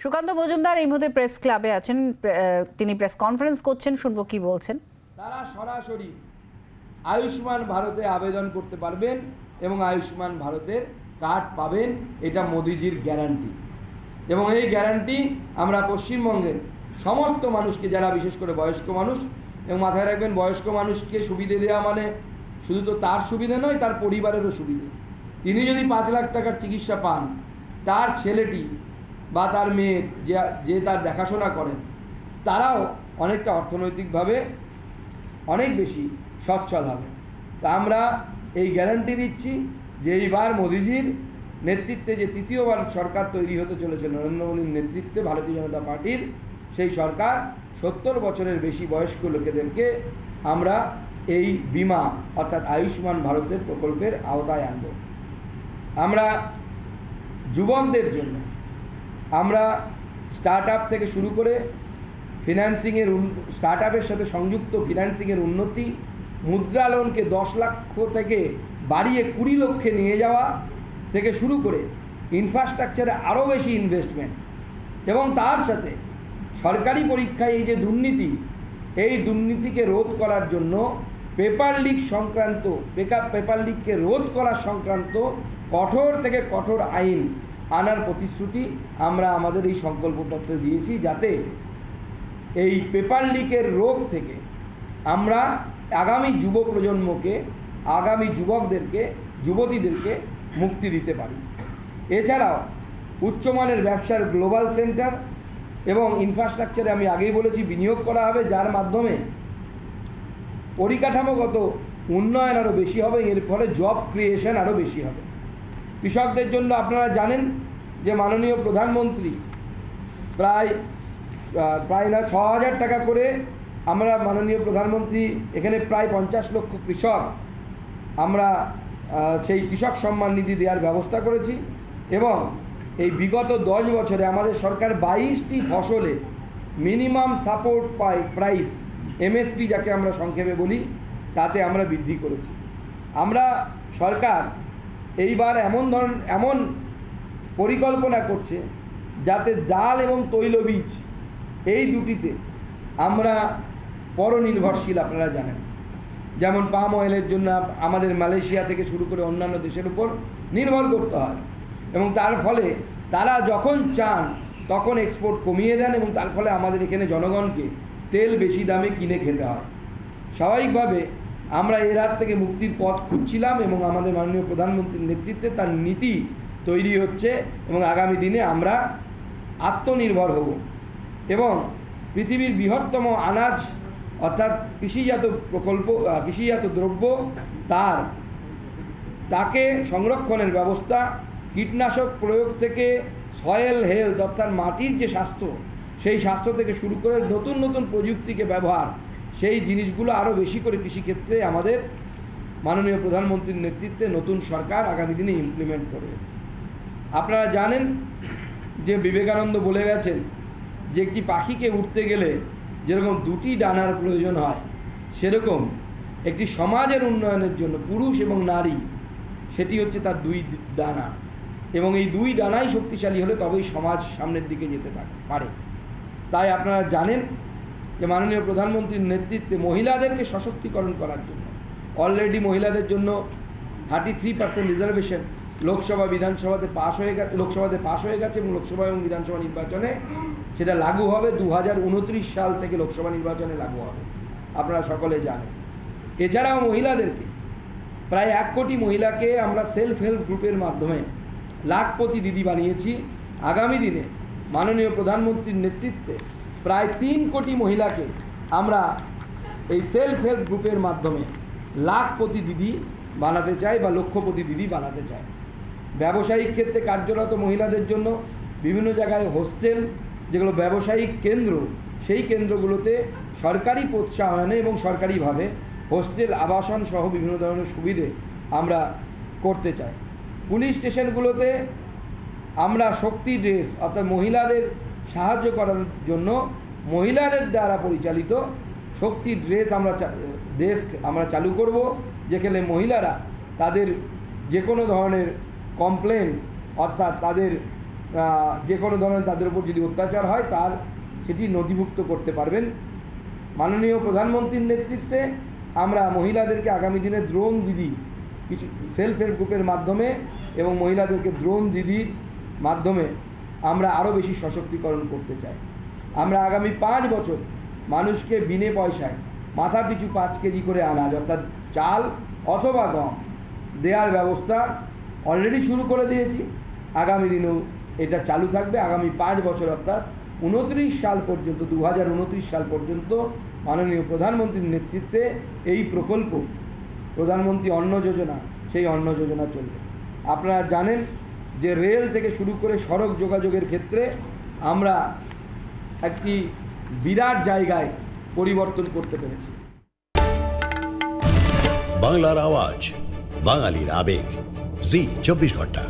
সুকান্ত মজুমদার এই মুহূর্তে প্রেস ক্লাবে আছেন, তিনি প্রেস কনফারেন্স করছেন, শুনবো কি বলছেন। তারা সরাসরি আয়ুষ্মান ভারতে আবেদন করতে পারবেন এবং আয়ুষ্মান ভারতের কার্ড পাবেন, এটা মোদিজির গ্যারান্টি। এবং এই গ্যারান্টি আমরা পশ্চিমবঙ্গের সমস্ত মানুষকে, যারা বিশেষ করে বয়স্ক মানুষ, এবং মাথায় রাখবেন বয়স্ক মানুষকে সুবিধে দেওয়া মানে শুধু তো তার সুবিধে নয়, তার পরিবারেরও সুবিধে। তিনি যদি 5 লাখ টাকার চিকিৎসা পান, তার ছেলেটি বা তার মেয়ে যে তার দেখাশোনা করেন, তারাও অনেকটা অর্থনৈতিকভাবে অনেক বেশি সচ্ছল হবে। তা আমরা এই গ্যারান্টি দিচ্ছি যে এইবার মোদিজির নেতৃত্বে যে তৃতীয়বার সরকার তৈরি হতে চলেছে নরেন্দ্র মোদীর নেতৃত্বে ভারতীয় জনতা পার্টির, সেই সরকার 70 বছরের বেশি বয়স্ক লোকেদেরকে আমরা এই বিমা অর্থাৎ আয়ুষ্মান ভারতের প্রকল্পের আওতায় আনব। আমরা যুবকদের জন্য আমরা স্টার্ট আপ থেকে শুরু করে ফিন্যান্সিংয়ের স্টার্ট আপের সাথে সংযুক্ত ফিন্যান্সিংয়ের উন্নতি, মুদ্রা লোনকে 10 লাখ থেকে বাড়িয়ে 20 লক্ষে নিয়ে যাওয়া থেকে শুরু করে ইনফ্রাস্ট্রাকচারে আরও বেশি ইনভেস্টমেন্ট, এবং তার সাথে সরকারি পরীক্ষায় এই যে দুর্নীতি, এই দুর্নীতিকে রোধ করার জন্য পেপার লিক সংক্রান্ত পেপার লিককে রোধ করার সংক্রান্ত কঠোর থেকে কঠোর আইন আনার প্রতিশ্রুতি আমরা আমাদের এই সংকল্পপত্রে দিয়েছি, যাতে এই পেপার লিকের রোগ থেকে আমরা আগামী যুব প্রজন্মকে, আগামী যুবকদেরকে, যুবতীদেরকে মুক্তি দিতে পারি। এছাড়াও উচ্চমানের ব্যবসার গ্লোবাল সেন্টার এবং ইনফ্রাস্ট্রাকচারে আমি আগেই বলেছি বিনিয়োগ করা হবে, যার মাধ্যমে পরিকাঠামোগত উন্নয়ন আরও বেশি হবে, এর ফলে জব ক্রিয়েশন আরও বেশি হবে। কৃষকদের জন্য আপনারা জানেন যে মাননীয় প্রধানমন্ত্রী প্রায় না 6,000 টাকা করে আমরা মাননীয় প্রধানমন্ত্রী এখানে প্রায় 50 লক্ষ কৃষক আমরা সেই কৃষক সম্মান নিধি দেওয়ার ব্যবস্থা করেছি। এবং এই বিগত 10 বছরে আমাদের সরকার 22টি ফসলে মিনিমাম সাপোর্ট প্রাইস এমএসপি, যাকে আমরা সংক্ষেপে বলি, তাতে আমরা বৃদ্ধি করেছি। আমরা সরকার এইবার এমন পরিকল্পনা করছে যাতে ডাল এবং তৈলবীজ এই দুটিতে আমরা পরনির্ভরশীল। আপনারা জানেন যেমন পাম অয়েলের জন্য আমাদের মালয়েশিয়া থেকে শুরু করে অন্যান্য দেশের উপর নির্ভর করতে হয়, এবং তার ফলে তারা যখন চান তখন এক্সপোর্ট কমিয়ে দেন, এবং তার ফলে আমাদের এখানে জনগণকে তেল বেশি দামে কিনে খেতে হয়। স্বাভাবিকভাবে আমরা এর হাত থেকে মুক্তির পথ খুঁজছিলাম, এবং আমাদের মাননীয় প্রধানমন্ত্রীর নেতৃত্বে তার নীতি তৈরি হচ্ছে, এবং আগামী দিনে আমরা আত্মনির্ভর হব এবং পৃথিবীর বৃহত্তম আনাজ অর্থাৎ কৃষিজাত দ্রব্য তাকে সংরক্ষণের ব্যবস্থা, কীটনাশক প্রয়োগ থেকে সয়েল হেলথ অর্থাৎ মাটির যে স্বাস্থ্য, সেই স্বাস্থ্য থেকে শুরু করে নতুন নতুন প্রযুক্তিকে ব্যবহার, সেই জিনিসগুলো আরও বেশি করে কৃষিক্ষেত্রে আমাদের মাননীয় প্রধানমন্ত্রীর নেতৃত্বে নতুন সরকার আগামী দিনে ইমপ্লিমেন্ট করবে। আপনারা জানেন যে বিবেকানন্দ বলে গেছেন যে একটি পাখিকে উঠতে গেলে যেরকম 2টি ডানার প্রয়োজন হয়, সেরকম একটি সমাজের উন্নয়নের জন্য পুরুষ এবং নারী, সেটি হচ্ছে তার 2 ডানা, এবং এই 2 ডানাই শক্তিশালী হলে তবেই সমাজ সামনের দিকে যেতে পারে। তাই আপনারা জানেন যে মাননীয় প্রধানমন্ত্রীর নেতৃত্বে মহিলাদেরকে সশক্তিকরণ করার জন্য অলরেডি মহিলাদের জন্য 33% রিজার্ভেশন লোকসভাতে পাস হয়ে গেছে, এবং লোকসভা এবং বিধানসভা নির্বাচনে সেটা লাগু হবে। 2029 সাল থেকে লোকসভা নির্বাচনে লাগু হবে, আপনারা সকলে জানেন। এছাড়াও মহিলাদেরকে প্রায় 1 কোটি মহিলাকে আমরা সেলফ হেল্প গ্রুপের মাধ্যমে লাখপতি দিদি বানিয়েছি। আগামী দিনে মাননীয় প্রধানমন্ত্রীর নেতৃত্বে প্রায় 3 কোটি মহিলাকে আমরা এই সেলফ হেল্প গ্রুপের মাধ্যমে লাখপতি দিদি বানাতে চাই বা লক্ষপতি দিদি বানাতে চাই। ব্যবসায়িক ক্ষেত্রে কার্যরত মহিলাদের জন্য বিভিন্ন জায়গায় হোস্টেল, যেগুলো ব্যবসায়িক কেন্দ্র, সেই কেন্দ্রগুলোতে সরকারি প্রোৎসাহনে এবং সরকারিভাবে হোস্টেল, আবাসন সহ বিভিন্ন ধরনের সুবিধে আমরা করতে চাই। পুলিশ স্টেশনগুলোতে আমরা শক্তি ড্রেস অর্থাৎ মহিলাদের সাহায্য করার জন্য মহিলাদের দ্বারা পরিচালিত শক্তি ডেস্ক আমরা চালু করব, যেখানে মহিলারা তাদের যে কোনো ধরনের কমপ্লেন অর্থাৎ তাদের যে কোনো ধরনের তাদের উপর যদি অত্যাচার হয় তার সেটি নথিভুক্ত করতে পারবেন। মাননীয় প্রধানমন্ত্রীর নেতৃত্বে আমরা মহিলাদেরকে আগামী দিনে ড্রোন দিদি কিছু সেলফ হেল্প গ্রুপের মাধ্যমে এবং মহিলাদেরকে ড্রোন দিদির মাধ্যমে আমরা আরও বেশি সশক্তিকরণ করতে চাই। আমরা আগামী 5 বছর মানুষকে বিনে পয়সায় মাথা পিছু 5 কেজি করে আনাজ অর্থাৎ চাল অথবা গম দেওয়ার ব্যবস্থা অলরেডি শুরু করে দিয়েছি। আগামী দিনেও এটা চালু থাকবে। আগামী 5 বছর অর্থাৎ 29 সাল পর্যন্ত 2029 সাল পর্যন্ত মাননীয় প্রধানমন্ত্রীর নেতৃত্বে এই প্রকল্প প্রধানমন্ত্রী অন্ন যোজনা সেই অন্ন যোজনা চলবে। আপনারা জানেন যে রেল থেকে শুরু করে সড়ক যোগাযোগের ক্ষেত্রে আমরা একটি বিরাট জায়গায় পরিবর্তন করতে পেরেছি। বাংলার আওয়াজ, বাঙালির আবেগ, জি 24 ঘন্টা।